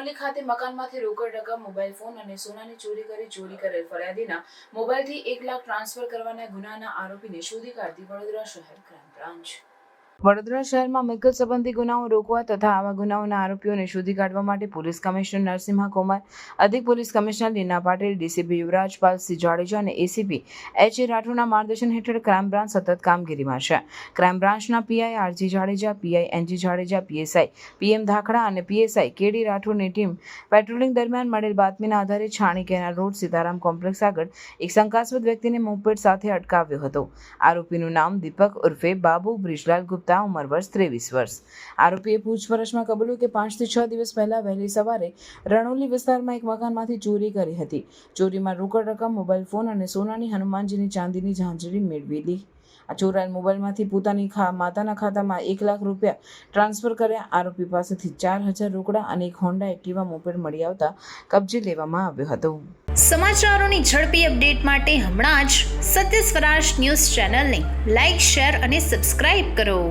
રણોલી ખાતે મકાનમાંથી રોકડ રકમ, મોબાઈલ ફોન અને સોનાની ચોરી કરેલ ફરિયાદીના મોબાઈલથી 1 લાખ ટ્રાન્સફર કરવાના ગુનાના આરોપીને શોધી કાઢતી વડોદરા શહેર ક્રાઇમ બ્રાન્ચ। વડોદરા શહેરમાં મિલકત સંબંધી ગુનાઓ રોકવા તથા આવા ગુનાઓના આરોપીઓને શોધી કાઢવા માટે પોલીસ કમિશનર નરસિંહા કુમાર, અધિક પોલીસ કમિશનર લીના પાટીલ, ડીસીપી યુવરાજપાલ સિંહ જાડેજા અને એસીપી એચ.એ. રાઠોડના માર્ગદર્શન હેઠળ ક્રાઇમ બ્રાન્ચ સતત કામગીરીમાં છે। ક્રાઇમ બ્રાન્ચના PI RG Jadeja, PI NG Jadeja, PSI PM Dhakhda અને પીએસઆઈ કેડી રાઠોડની ટીમ પેટ્રોલિંગ દરમિયાન મળેલ બાતમીના આધારે Chhani canal road Sitaram complex આગળ એક શંકાસ્પદ વ્યક્તિને મોપેડ સાથે અટકાવ્યો હતો। આરોપીનું નામ દીપક ઉર્ફે બાબુ બ્રિજરાજ ગુપ્તા, ઉંમર વર્ષ 23 વર્ષ। આરોપીએ પૂછપરછમાં કબૂલ્યું કે 5 થી 6 દિવસ પહેલા વહેલી સવારે રણોલી વિસ્તારમાં એક મકાનમાંથી ચોરી કરી હતી। ચોરીમાં રોકડ રકમ, મોબાઈલ ફોન અને સોનાની હનુમાનજીની ચાંદીની ઝાંઝરી મેળવેલી। આ ચોરાયેલ મોબાઈલમાંથી પોતાની માતાના ખાતામાં 1 લાખ રૂપિયા ટ્રાન્સફર કર્યા। આરોપી પાસેથી 4000 રોકડા અને એક હોન્ડા એક્ટિવા મોપેડ મળી આવતા કબજે લેવામાં આવ્યો હતો। સમાચારોની ઝડપી અપડેટ માટે હમણાં જ સત્ય સ્વરાજ ન્યૂઝ ચેનલને લાઇક, શેર અને સબસ્ક્રાઇબ કરો।